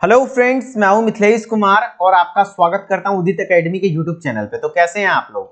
Hello friends, मैं हूं मिथिलेश कुमार और आपका स्वागत करता हूं उदित एकेडमी के यूट्यूब चैनल पे। तो कैसे हैं आप लोग?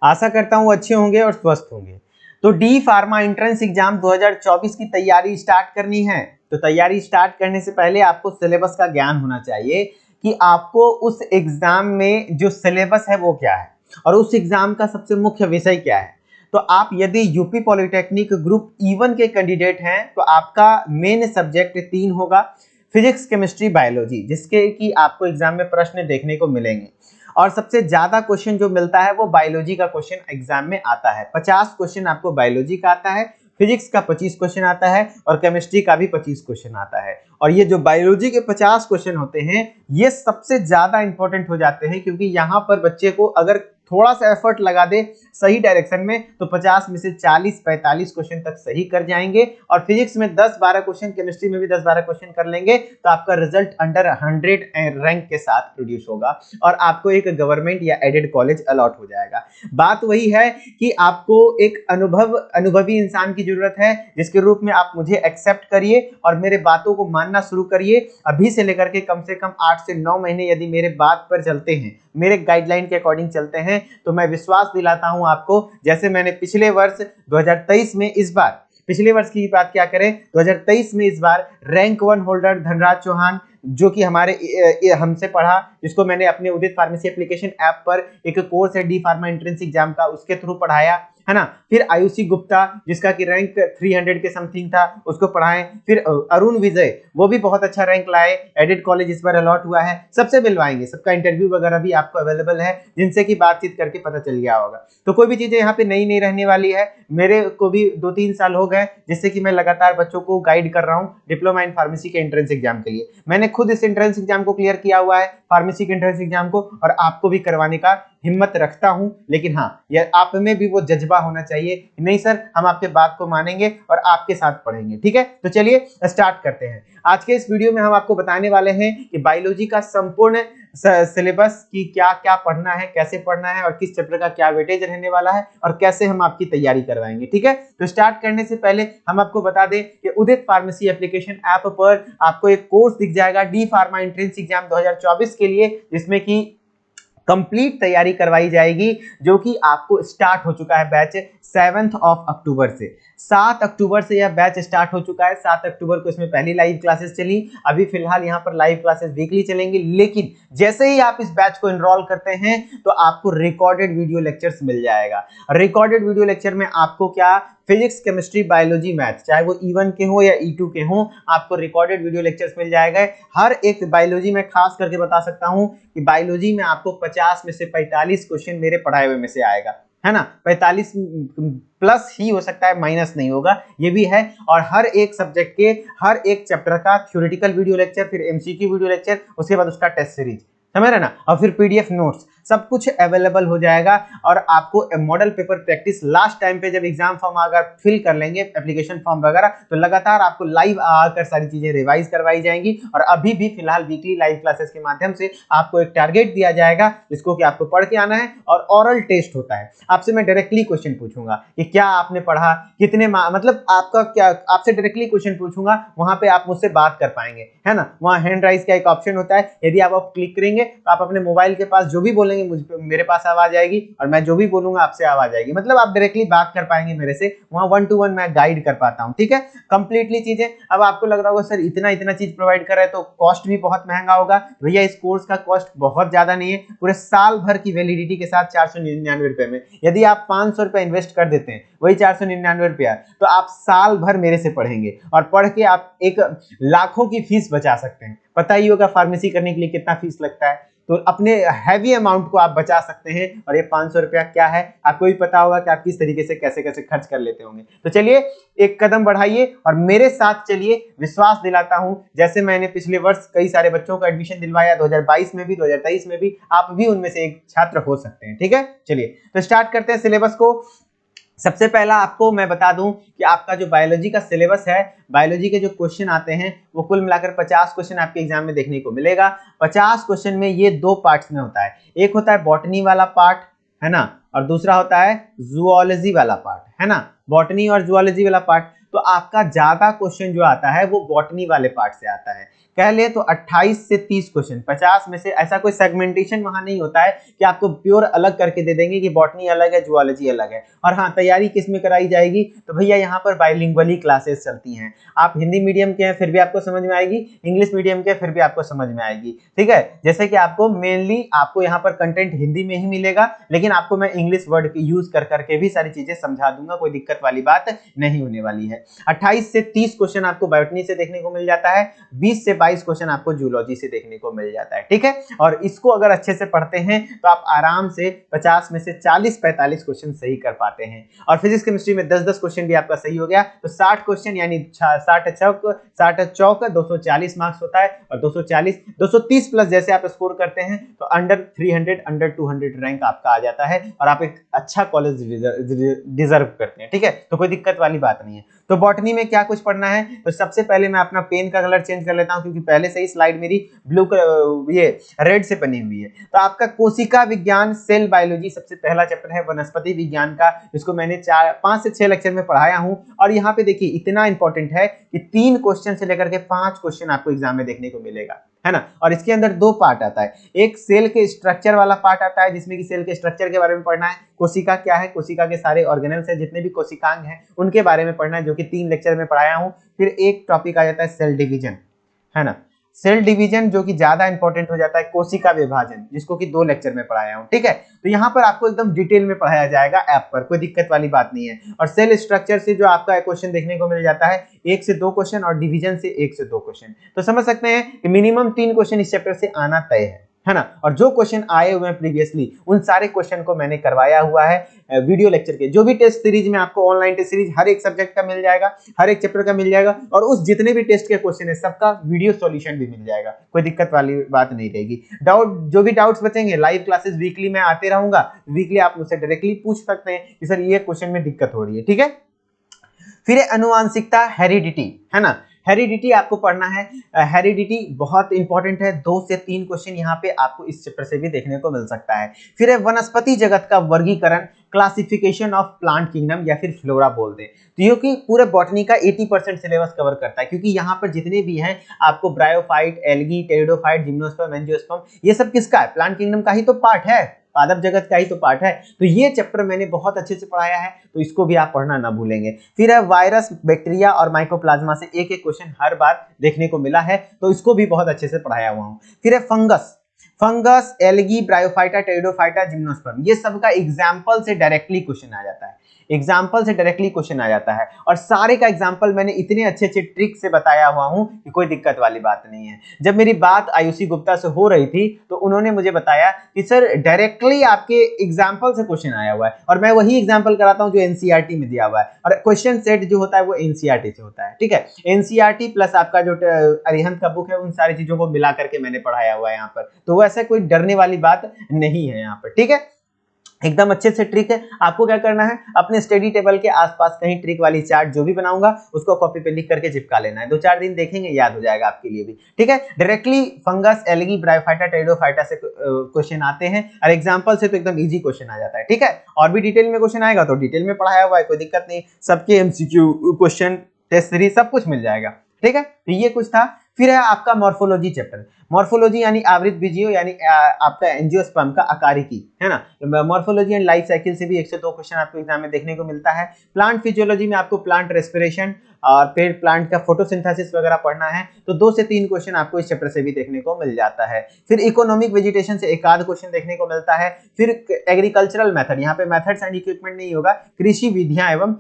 आशा करता हूं अच्छे होंगे और स्वस्थ होंगे। तो डी फार्मा एंट्रेंस एग्जाम 2024 की तैयारी स्टार्ट करनी है। तो तैयारी स्टार्ट करने से पहले आपको सिलेबस का ज्ञान होना चाहिए कि आपको उस एग्जाम में जो सिलेबस है वो क्या है और उस एग्जाम का सबसे मुख्य विषय क्या है। तो आप यदि यूपी पॉलिटेक्निक ग्रुप E1 के कैंडिडेट हैं तो आपका मेन सब्जेक्ट 3 होगा, फिजिक्स, केमिस्ट्री, बायोलॉजी, जिसके कि आपको एग्जाम में प्रश्न देखने को मिलेंगे। और सबसे ज्यादा क्वेश्चन जो मिलता है वो बायोलॉजी का क्वेश्चन एग्जाम में आता है। 50 क्वेश्चन आपको बायोलॉजी का आता है, फिजिक्स का 25 क्वेश्चन आता है और केमिस्ट्री का भी 25 क्वेश्चन आता है। और ये जो बायोलॉजी के 50 क्वेश्चन होते हैं ये सबसे ज्यादा इंपॉर्टेंट हो जाते हैं, क्योंकि यहाँ पर बच्चे को अगर थोड़ा सा एफर्ट लगा दे सही डायरेक्शन में तो 50 में से 40-45 क्वेश्चन तक सही कर जाएंगे। और फिजिक्स में 10-12 क्वेश्चन, केमिस्ट्री में भी 10-12 क्वेश्चन कर लेंगे तो आपका रिजल्ट अंडर 100 रैंक के साथ प्रोड्यूस होगा और आपको एक गवर्नमेंट या एडेड कॉलेज अलॉट हो जाएगा। बात वही है कि आपको एक अनुभवी इंसान की जरूरत है, जिसके रूप में आप मुझे एक्सेप्ट करिए और मेरे बातों को मानना शुरू करिए। अभी से लेकर के कम से कम 8 से 9 महीने यदि मेरे बात पर चलते हैं, मेरे गाइडलाइन के अकॉर्डिंग चलते हैं, तो मैं विश्वास दिलाता हूं आपको, जैसे मैंने पिछले वर्ष 2023 में इस बार, पिछले वर्ष की बात क्या करें, 2023 में इस बार रैंक 1 होल्डर धनराज चौहान, जो कि हमारे हमसे पढ़ा, जिसको मैंने अपने उदित फार्मेसी एप्लीकेशन ऐप पर एक कोर्स है डी फार्मा एंट्रेंस एग्जाम का, उसके थ्रू पढ़ाया है ना। फिर आयुषी गुप्ता, जिसका कि रैंक 300 के समथिंग था, उसको पढ़ाएं। फिर अरुण विजय, वो भी बहुत अच्छा रैंक लाए, एडेड कॉलेज इस बार अलॉट हुआ है। सबसे मिलवाएंगे, सबका इंटरव्यू वगैरह भी आपको अवेलेबल है, जिनसे कि बातचीत करके पता चल गया होगा। तो कोई भी चीजें यहाँ पे नई नहीं रहने वाली है। मेरे को भी 2-3 साल हो गए जिससे कि मैं लगातार बच्चों को गाइड कर रहा हूँ डिप्लोमा इन फार्मेसी के एंट्रेंस एग्जाम के लिए। मैंने खुद इस एंट्रेंस एग्जाम को क्लियर किया हुआ है, फार्मेसी के एंट्रेंस एग्जाम को, और आपको भी करवाने का हिम्मत रखता हूं। लेकिन हाँ, यह आप में भी वो जज्बा होना चाहिए, नहीं सर हम आपके बात को मानेंगे और आपके साथ पढ़ेंगे। ठीक है, तो चलिए स्टार्ट करते हैं। आज के इस वीडियो में हम आपको बताने वाले हैं कि बायोलॉजी का संपूर्ण सिलेबस की क्या क्या पढ़ना है, कैसे पढ़ना है और किस चैप्टर का क्या वेटेज रहने वाला है और कैसे हम आपकी तैयारी करवाएंगे। ठीक है, तो स्टार्ट करने से पहले हम आपको बता दें कि उदित फार्मेसी एप्लीकेशन ऐप पर आपको एक कोर्स दिख जाएगा डी फार्मा एंट्रेंस एग्जाम 2024 के लिए, जिसमें कि कंप्लीट तैयारी करवाई जाएगी, जो कि आपको स्टार्ट हो चुका है बैच 7 अक्टूबर से। 7 अक्टूबर से यह बैच स्टार्ट हो चुका है। 7 अक्टूबर को इसमें पहली लाइव क्लासेस चली। अभी फिलहाल यहाँ पर लाइव क्लासेस वीकली चलेंगी, लेकिन जैसे ही आप इस बैच को एनरोल करते हैं तो आपको रिकॉर्डेड वीडियो लेक्चर्स मिल जाएगा। रिकॉर्डेड वीडियो लेक्चर में आपको क्या, फिजिक्स, केमिस्ट्री, बायोलॉजी, मैथ, चाहे वो E1 के हो या E2 के हो, आपको रिकॉर्डेड वीडियो लेक्चर्स मिल जाएगा। हर एक बायोलॉजी में खास करके बता सकता हूं कि बायोलॉजी में आपको 50 में से 45 क्वेश्चन मेरे पढ़ाए हुए में से आएगा, है ना। 45 प्लस ही हो सकता है, माइनस नहीं होगा, ये भी है। और हर एक सब्जेक्ट के हर एक चैप्टर का थ्योरेटिकल वीडियो लेक्चर, फिर MCQ वीडियो लेक्चर, उसके बाद उसका टेस्ट सीरीज, समझ रहे ना, और फिर PDF नोट्स, सब कुछ अवेलेबल हो जाएगा। और आपको model paper practice last time पे जब एग्जाम फॉर्म अगर फिल कर लेंगे, एप्लीकेशन फॉर्म वगैरह, तो लगातार आपको लाइव आकर सारी चीजें रिवाइज करवाई जाएंगी। और अभी भी फिलहाल वीकली लाइव क्लासेस के माध्यम से आपको एक टारगेट दिया जाएगा, जिसको कि आपको पढ़ के आना है। और ओरल टेस्ट होता है, आपसे मैं डायरेक्टली क्वेश्चन पूछूंगा कि क्या आपने पढ़ा, कितने मतलब आपका क्या, आपसे डायरेक्टली क्वेश्चन पूछूंगा, वहां पे आप मुझसे बात कर पाएंगे, है ना। वहां हैंड राइज का एक ऑप्शन होता है, यदि आप क्लिक करेंगे तो आप अपने मोबाइल के पास जो भी बोलेंगे मेरे पास आवाज आएगी और मैं जो भी बोलूंगा आपसे आवाज आएगी, मतलब आप डायरेक्टली बात कर पाएंगे मेरे से। वहां 1 to 1 मैं गाइड कर पाता हूं। ठीक है, कंप्लीटली चीजें। अब आपको लग रहा होगा सर इतना चीज प्रोवाइड कर रहा है तो कॉस्ट भी बहुत महंगा होगा। भैया इस कोर्स का कॉस्ट बहुत ज्यादा नहीं है, पूरे साल भर की वैलिडिटी के साथ 499 रुपए में। यदि आप 500 रुपए इन्वेस्ट कर देते हैं, वही 499 रुपया, तो आप साल भर मेरे से पढ़ेंगे और पढ़ के आप एक लाखों की फीस बचा सकते हैं। पता ही होगा फार्मेसी करने के लिए कितना फीस लगता है, तो अपने हैवी अमाउंट को आप बचा सकते हैं। और ये 500 रुपया क्या है, आपको भी पता होगा कि आप किस तरीके से कैसे कैसे खर्च कर लेते होंगे। तो चलिए एक कदम बढ़ाइए और मेरे साथ चलिए। विश्वास दिलाता हूं, जैसे मैंने पिछले वर्ष कई सारे बच्चों को एडमिशन दिलवाया, 2022 में भी, 2023 में भी, आप भी उनमें से एक छात्र हो सकते हैं। ठीक है, चलिए तो स्टार्ट करते हैं सिलेबस को। सबसे पहला आपको मैं बता दूं कि आपका जो बायोलॉजी का सिलेबस है, बायोलॉजी के जो क्वेश्चन आते हैं वो कुल मिलाकर 50 क्वेश्चन आपके एग्जाम में देखने को मिलेगा। 50 क्वेश्चन में ये 2 पार्ट्स में होता है, एक होता है बॉटनी वाला पार्ट, है ना, और दूसरा होता है जूलॉजी वाला पार्ट, है ना। बॉटनी और जूलॉजी वाला पार्ट, तो आपका ज्यादा क्वेश्चन जो आता है वो बॉटनी वाले पार्ट से आता है। कह ले तो 28 से 30 क्वेश्चन, 50 में से, ऐसा कोई सेगमेंटेशन वहां नहीं होता है कि आपको प्योर अलग करके दे देंगे कि बॉटनी अलग है, जूलॉजी अलग है। और हाँ, तैयारी किस में कराई जाएगी, तो भैया यहाँ पर बाइलिंगुअली क्लासेस चलती हैं। आप हिंदी मीडियम के हैं फिर भी आपको समझ में आएगी, इंग्लिश मीडियम के फिर भी आपको समझ में आएगी, ठीक है। जैसे कि आपको मेनली आपको यहाँ पर कंटेंट हिंदी में ही मिलेगा, लेकिन आपको मैं इंग्लिश वर्ड यूज कर करके भी सारी चीजें समझा दूंगा, कोई दिक्कत वाली बात नहीं होने वाली है। 28 से 30 क्वेश्चन आपको बॉटनी से देखने को मिल जाता है, 20 से 22 क्वेश्चन आपको जूलॉजी से देखने को मिल जाता है, ठीक है। और इसको अगर अच्छे से पढ़ते हैं तो आप आराम से 50 में से 40-45 क्वेश्चन सही कर पाते हैं। और फिजिक्स केमिस्ट्री में 10-10 क्वेश्चन भी आपका सही हो गया तो 60 क्वेश्चन यानी 60 चौक 240 मार्क्स होता है। और 230 प्लस जैसे आप स्कोर करते हैं तो अंडर 300 अंडर 200 रैंक आपका आ जाता है और आप एक अच्छा कॉलेज डिजर्व करते हैं, ठीक है। तो कोई दिक्कत वाली बात नहीं है। तो बॉटनी में क्या कुछ पढ़ना है, तो सबसे पहले मैं अपना पेन का कलर चेंज कर लेता हूं क्योंकि पहले से ही स्लाइड मेरी ब्लू ये रेड से बनी हुई है। तो आपका कोशिका विज्ञान सेल बायोलॉजी सबसे पहला चैप्टर है वनस्पति विज्ञान का, इसको मैंने 5 से 6 लेक्चर में पढ़ाया हूं। और यहाँ पे देखिए इतना इंपॉर्टेंट है कि 3 क्वेश्चन से लेकर के 5 क्वेश्चन आपको एग्जाम में देखने को मिलेगा, है ना। और इसके अंदर 2 पार्ट आता है, एक सेल के स्ट्रक्चर वाला पार्ट आता है जिसमें कि सेल के स्ट्रक्चर के बारे में पढ़ना है, कोशिका क्या है, कोशिका के सारे ऑर्गेनेल्स हैं, जितने भी कोशिकांग हैं उनके बारे में पढ़ना है, जो कि 3 लेक्चर में पढ़ाया हूं। फिर एक टॉपिक आ जाता है सेल डिवीजन, है ना, सेल डिवीजन जो कि ज्यादा इंपॉर्टेंट हो जाता है, कोशिका विभाजन जिसको कि 2 लेक्चर में पढ़ाया हूं, ठीक है। तो यहाँ पर आपको एकदम डिटेल में पढ़ाया जाएगा ऐप पर, कोई दिक्कत वाली बात नहीं है। और सेल स्ट्रक्चर से जो आपका क्वेश्चन देखने को मिल जाता है 1 से 2 क्वेश्चन और डिवीजन से 1 से 2 क्वेश्चन, तो समझ सकते हैं कि मिनिमम 3 क्वेश्चन इस चैप्टर से आना तय है ना। और जो क्वेश्चन आए हुए हैं प्रीवियसली उन सारे क्वेश्चन को मैंने करवाया हुआ है वीडियो लेक्चर के। जो भी टेस्ट सीरीज में आपको ऑनलाइन टेस्ट सीरीज हर एक सब्जेक्ट का मिल जाएगा, हर एक चैप्टर का मिल जाएगा, और उस जितने भी टेस्ट के क्वेश्चन है सबका वीडियो सॉल्यूशन भी मिल जाएगा, कोई दिक्कत वाली बात नहीं रहेगी। जो भी डाउट्स बचेंगे, लाइव क्लासेस वीकली में आते रहूंगा, वीकली आप मुझसे डायरेक्टली पूछ सकते हैं कि सर ये क्वेश्चन में दिक्कत हो रही है, ठीक है। फिर अनुवांशिकता, हेरिडिटी, है ना, हेरिडिटी आपको पढ़ना है। हेरिडिटी बहुत इंपॉर्टेंट है, 2 से 3 क्वेश्चन यहाँ पे आपको इस चैप्टर से भी देखने को मिल सकता है। फिर है वनस्पति जगत का वर्गीकरण, क्लासिफिकेशन ऑफ प्लांट किंगडम या फिर फ्लोरा बोलते हैं। तो ये कि पूरे बॉटनी का 80% सिलेबस कवर करता है, क्योंकि यहाँ पर जितने भी हैं आपको bryophyte, algae, pteridophyte, gymnosperm, angiosperm, ये सब किसका है, प्लांट किंगडम का ही तो पार्ट है, पादप जगत का ही तो पार्ट है। तो ये चैप्टर मैंने बहुत अच्छे से पढ़ाया है, तो इसको भी आप पढ़ना ना भूलेंगे। फिर है वायरस, बैक्टीरिया और माइकोप्लाज्मा से एक एक क्वेश्चन हर बार देखने को मिला है, तो इसको भी बहुत अच्छे से पढ़ाया हुआ हूं। फिर है fungus, algae, bryophyta, pteridophyta, gymnosperm, ये सब का एग्जाम्पल से डायरेक्टली क्वेश्चन आ जाता है, एग्जाम्पल से डायरेक्टली क्वेश्चन आ जाता है। और सारे का एग्जाम्पल मैंने इतने अच्छे अच्छे ट्रिक से बताया हुआ हूं कि कोई दिक्कत वाली बात नहीं है। जब मेरी बात आयुषी गुप्ता से हो रही थी तो उन्होंने मुझे बताया कि सर डायरेक्टली आपके एग्जाम्पल से क्वेश्चन आया हुआ है, और मैं वही एग्जाम्पल कराता हूं जो एनसीईआरटी में दिया हुआ है, और क्वेश्चन सेट जो होता है वो एनसीईआरटी से होता है, ठीक है। एनसीईआरटी प्लस आपका जो अरिहंत का बुक है, उन सारी चीजों को मिला करके मैंने पढ़ाया हुआ है यहाँ पर, तो वैसे कोई डरने वाली बात नहीं है यहाँ पर, ठीक है। एकदम अच्छे से ट्रिक है। आपको क्या करना है, अपने स्टडी टेबल के आसपास कहीं ट्रिक वाली चार्ट जो भी बनाऊंगा उसको कॉपी पे लिख करके चिपका लेना है, 2-4 दिन देखेंगे याद हो जाएगा आपके लिए भी, ठीक है। Directly fungus, algae, bryophyta, pteridophyta से क्वेश्चन आते हैं, और एग्जांपल से तो एकदम इजी क्वेश्चन आ जाता है, ठीक है। और भी डिटेल में क्वेश्चन आएगा तो डिटेल में पढ़ाया हुआ है, कोई दिक्कत नहीं, सबके एमसीक्यू क्वेश्चन, टेस्ट सीरीज सब कुछ मिल जाएगा, ठीक है। तो ये कुछ था। फिर है आपका मॉर्फोलॉजी चैप्टर, मॉर्फोलॉजी यानी आवृत बीजियो, यानी आपका एंजियोस्पर्म का आकारिकी, है ना। मॉर्फोलॉजी एंड लाइफ साइकिल से भी 1 से 2 क्वेश्चन आपको एग्जाम में देखने को मिलता है। प्लांट फिजियोलॉजी में आपको प्लांट रेस्पिरेशन और फिर प्लांट का फोटोसिंथेसिस वगैरह पढ़ना है, तो 2 से 3 क्वेश्चन आपको इस चैप्टर से भी देखने को मिल जाता है। फिर इकोनॉमिक वेजिटेशन से 1-आध क्वेश्चन देखने को मिलता है। फिर एग्रीकल्चरल मेथड, यहाँ पे मेथड्स एंड इक्विपमेंट नहीं होगा, कृषि विधियां एवं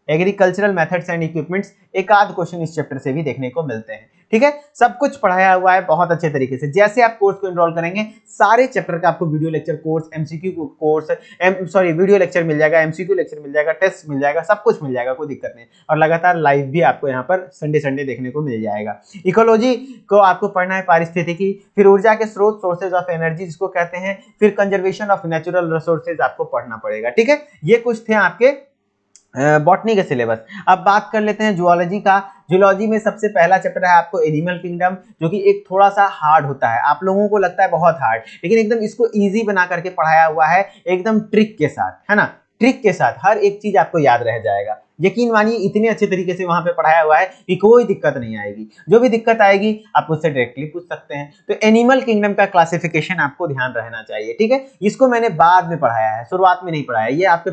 एग्रीकल्चरल मेथड्स एंड इक्विपमेंट्स, 1-आध क्वेश्चन इस चैप्टर से भी देखने को मिलते हैं, ठीक है। सब कुछ पढ़ाया हुआ है बहुत अच्छे तरीके से। जैसे आप कोर्स को एनरोल करेंगे, सारे चैप्टर का आपको video lecture course, MCQ course, video lecture मिल जाएगा, एमसीक्यू लेक्चर मिल जाएगा, टेस्ट मिल जाएगा, सब कुछ मिल जाएगा, कोई दिक्कत नहीं। और लगातार लाइव भी आपको यहाँ पर संडे देखने को मिल जाएगा। इकोलॉजी को आपको पढ़ना है, पारिस्थितिकी, फिर ऊर्जा के स्रोत, सोर्सेज ऑफ एनर्जी जिसको कहते हैं, फिर कंजर्वेशन ऑफ नेचुरल रिसोर्सेज आपको पढ़ना पड़ेगा, ठीक है। ये कुछ थे आपके बॉटनी के सिलेबस। अब बात कर लेते हैं जूलॉजी का। जूलॉजी में सबसे पहला चैप्टर है आपको एनिमल किंगडम, जो कि एक थोड़ा सा हार्ड होता है, आप लोगों को लगता है बहुत हार्ड, लेकिन एकदम इसको इजी बना करके पढ़ाया हुआ है, एकदम ट्रिक के साथ, है ना। ट्रिक के साथ हर एक चीज आपको याद रह जाएगा। यकीन मानिए इतने अच्छे तरीके से वहां पे पढ़ाया हुआ है कि कोई दिक्कत नहीं आएगी। जो भी दिक्कत आएगी आप मुझसे डायरेक्टली पूछ सकते हैं। तो एनिमल किंगडम का क्लासिफिकेशन आपको ध्यान रहना चाहिए, ठीक है। इसको मैंने बाद में पढ़ाया है, शुरुआत में नहीं पढ़ाया। ये आपके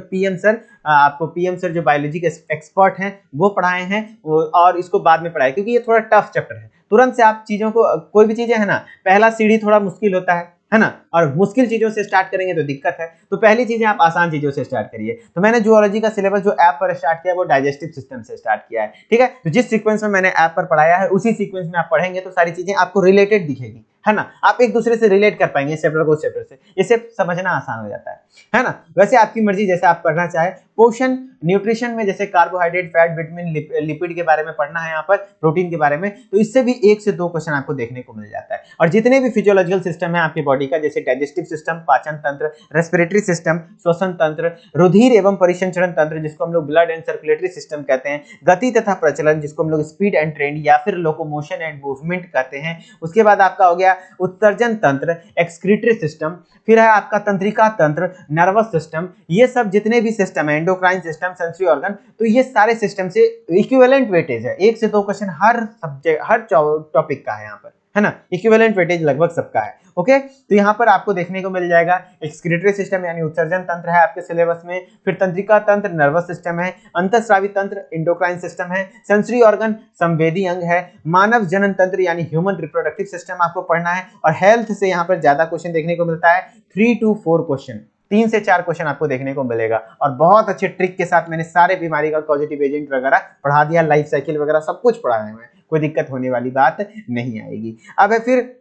पीएम सर जो बायोलॉजी के एक्सपर्ट हैं वो पढ़ाए हैं, और इसको बाद में पढ़ाया क्योंकि ये थोड़ा टफ चैप्टर है। तुरंत से आप चीजों को, कोई भी चीजें है ना, पहला सीढ़ी थोड़ा मुश्किल होता है ना, और मुश्किल चीजों से स्टार्ट करेंगे तो दिक्कत है। तो पहली चीजें आप आसान चीजों से स्टार्ट करिए। तो मैंने जूलॉजी का सिलेबस जो ऐप पर स्टार्ट किया है वो डाइजेस्टिव सिस्टम से स्टार्ट किया है, ठीक है। तो जिस सीक्वेंस में मैंने ऐप पर पढ़ाया है उसी सीक्वेंस में आप पढ़ेंगे तो सारी चीजें आपको रिलेटेड दिखेगी, है ना। आप एक दूसरे से रिलेट कर पाएंगे चैप्टर को चैप्टर से, इससे समझना आसान हो जाता है ना। वैसे आपकी मर्जी, जैसे आप पढ़ना चाहे। पोषण न्यूट्रिशन में जैसे कार्बोहाइड्रेट, फैट, विटामिन, लिपिड के बारे में पढ़ना है, यहाँ पर प्रोटीन के बारे में, तो इससे भी 1 से 2 क्वेश्चन आपको देखने को मिल जाता है। और जितने भी फिजियोलॉजिकल सिस्टम है आपके बॉडी का, जैसे डाइजेस्टिव सिस्टम, पाचन तंत्र, रेस्पिरेटरी सिस्टम, श्वसन तंत्र, रुधिर एवं परिसंचरण तंत्र जिसको हम लोग ब्लड एंड सर्कुलेटरी सिस्टम कहते हैं, गति तथा प्रचलन जिसको हम लोग स्पीड एंड ट्रेंड या फिर लोकोमोशन एंड मूवमेंट कहते हैं। उसके बाद आपका हो गया उत्सर्जन तंत्र, एक्सक्रीटरी सिस्टम, फिर है आपका तंत्रिका तंत्र, नर्वस सिस्टम। ये सब जितने भी सिस्टम है, एंडोक्राइन सिस्टम, सेंसरी ऑर्गन, तो ये सारे सिस्टम से इक्विवेलेंट वेटेज है। 1 से 2 क्वेश्चन हर सब्जेक्ट, हर टॉपिक का है यहाँ पर, है ना। इक्विवेलेंट वेटेज लगभग सबका है, ओके। तो यहाँ पर आपको देखने को मिल जाएगा एक्सक्रीटरी सिस्टम यानी उत्सर्जन तंत्र है आपके सिलेबस में, फिर तंत्रिका तंत्र, नर्वस सिस्टम है, अंतःस्रावी तंत्र, एंडोक्राइन सिस्टम है, सेंसरी ऑर्गन, संवेदी अंग है, मानव जनन तंत्र यानी ह्यूमन रिप्रोडक्टिव सिस्टम आपको पढ़ना है। और हेल्थ से यहाँ पर ज्यादा क्वेश्चन देखने को मिलता है, 3 to 4 क्वेश्चन, 3 से 4 क्वेश्चन आपको देखने को मिलेगा। और बहुत अच्छे ट्रिक के साथ मैंने सारे बीमारी का पॉजिटिव एजेंट वगैरह पढ़ा दिया, लाइफ साइकिल वगैरह सब कुछ पढ़ाया है, कोई दिक्कत होने वाली बात नहीं आएगी। अब है फिर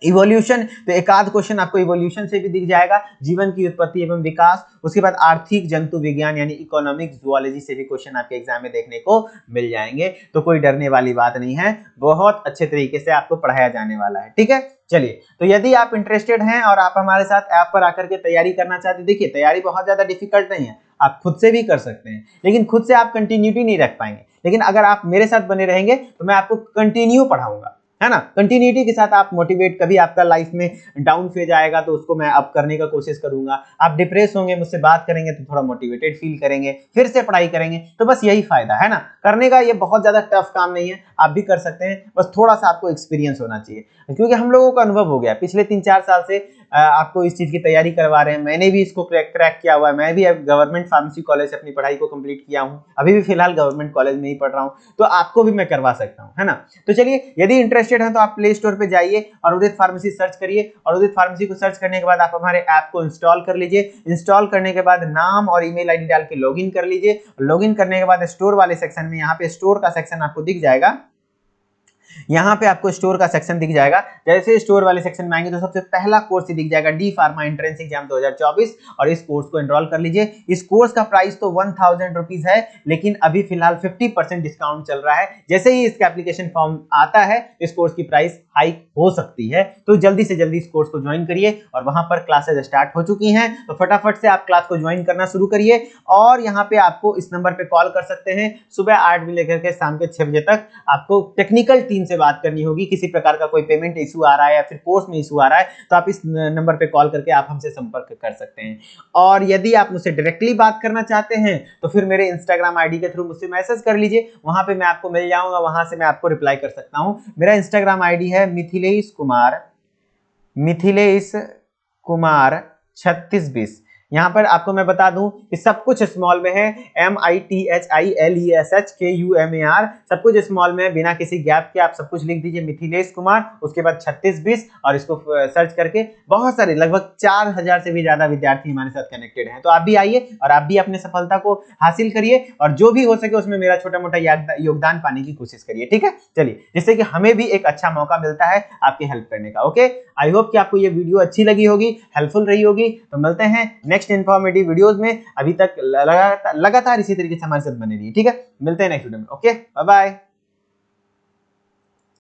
इवोल्यूशन, तो एक आध क्वेश्चन आपको इवोल्यूशन से भी दिख जाएगा, जीवन की उत्पत्ति एवं विकास। उसके बाद आर्थिक जंतु विज्ञान यानी इकोनॉमिक जूलॉजी से भी क्वेश्चन आपके एग्जाम में देखने को मिल जाएंगे। तो कोई डरने वाली बात नहीं है, बहुत अच्छे तरीके से आपको पढ़ाया जाने वाला है, ठीक है। चलिए, तो यदि आप इंटरेस्टेड हैं और आप हमारे साथ ऐप पर आकर के तैयारी करना चाहते हैं, देखिए तैयारी बहुत ज्यादा डिफिकल्ट नहीं है, आप खुद से भी कर सकते हैं, लेकिन खुद से आप कंटिन्यूटी नहीं रख पाएंगे। लेकिन अगर आप मेरे साथ बने रहेंगे तो मैं आपको कंटिन्यू पढ़ाऊंगा, है ना। कंटिन्यूटी के साथ आप मोटिवेट, कभी आपका लाइफ में डाउन फेज आएगा तो उसको मैं अप करने का कोशिश करूंगा। आप डिप्रेस होंगे, मुझसे बात करेंगे तो थोड़ा मोटिवेटेड फील करेंगे, फिर से पढ़ाई करेंगे। तो बस यही फायदा है ना करने का। ये बहुत ज्यादा टफ काम नहीं है, आप भी कर सकते हैं, बस थोड़ा सा आपको एक्सपीरियंस होना चाहिए, क्योंकि हम लोगों का अनुभव हो गया पिछले 3-4 साल से आपको इस चीज की तैयारी करवा रहे हैं। मैंने भी इसको क्रैक किया हुआ है, मैं भी अब गवर्नमेंट फार्मेसी कॉलेज से अपनी पढ़ाई को कंप्लीट किया हूं, अभी भी फिलहाल गवर्नमेंट कॉलेज में ही पढ़ रहा हूं, तो आपको भी मैं करवा सकता हूं, है ना। तो चलिए, यदि इंटरेस्टेड है तो आप प्ले स्टोर पे जाइए और उदित फार्मेसी सर्च करिए, और उदित फार्मेसी को सर्च करने के बाद आप हमारे ऐप को इंस्टॉल कर लीजिए। इंस्टॉल करने के बाद नाम और ईमेल आईडी डाल के लॉगिन कर लीजिए। लॉगिन करने के बाद स्टोर वाले सेक्शन में, यहाँ पे स्टोर का सेक्शन आपको दिख जाएगा, यहाँ पे आपको स्टोर का सेक्शन दिख जाएगा। जैसे स्टोर वाले सेक्शन में आएंगे तो सबसे पहला कोर्स ही दिख जाएगा, डी फार्मा एंट्रेंस एग्जाम 2024, और इस कोर्स को एनरोल कर लीजिए। इस कोर्स का प्राइस तो 1000 रुपीज है, लेकिन अभी फिलहाल 50% डिस्काउंट चल रहा है। जैसे ही इसका एप्लीकेशन फॉर्म आता है इस कोर्स की प्राइस हाइक हो सकती है, तो जल्दी से जल्दी इस कोर्स को ज्वाइन करिए। और वहां पर क्लासेज स्टार्ट हो चुकी हैं, तो फटाफट से आप क्लास को ज्वाइन करना शुरू करिए। और यहाँ पे आपको इस नंबर पे कॉल कर सकते हैं, सुबह 8 बजे लेकर के शाम के 6 बजे तक आपको टेक्निकल टीम से बात करनी होगी। किसी प्रकार का कोई पेमेंट इशू आ रहा है या फिर कोर्स में इशू आ रहा है तो आप इस नंबर पे कॉल करके आप हमसे संपर्क कर सकते हैं। और यदि आप मुझसे डायरेक्टली बात करना चाहते हैं तो फिर मेरे इंस्टाग्राम आईडी के थ्रू मुझसे मैसेज कर लीजिए, वहां पे मैं आपको मिल जाऊंगा, वहां से मैं आपको रिप्लाई कर सकता हूं। मेरा इंस्टाग्राम आईडी है मिथिलेश कुमार 3620। यहाँ पर आपको मैं बता दूं कि सब कुछ स्मॉल में है, MITHILESHKUMAR, सब कुछ स्मॉल में है, बिना किसी गैप के आप सब कुछ लिख दीजिए मिथिलेश कुमार, उसके बाद 3620, और इसको सर्च करके बहुत सारे लगभग 4000 से भी ज्यादा विद्यार्थी हमारे साथ कनेक्टेड हैं। तो आप भी आइए और आप भी अपने सफलता को हासिल करिए, और जो भी हो सके उसमें मेरा छोटा मोटा योगदान पाने की कोशिश करिए, ठीक है। चलिए, जिससे कि हमें भी एक अच्छा मौका मिलता है आपकी हेल्प करने का। ओके, आई होप कि आपको ये वीडियो अच्छी लगी होगी, हेल्पफुल रही होगी। तो मिलते हैं नेक्स्ट इंफॉर्मेटिव वीडियोस में। अभी तक लगातार इसी तरीके से हमारे साथ बने रहिए, ठीक है। मिलते हैं नेक्स्ट वीडियो में। Okay, bye bye.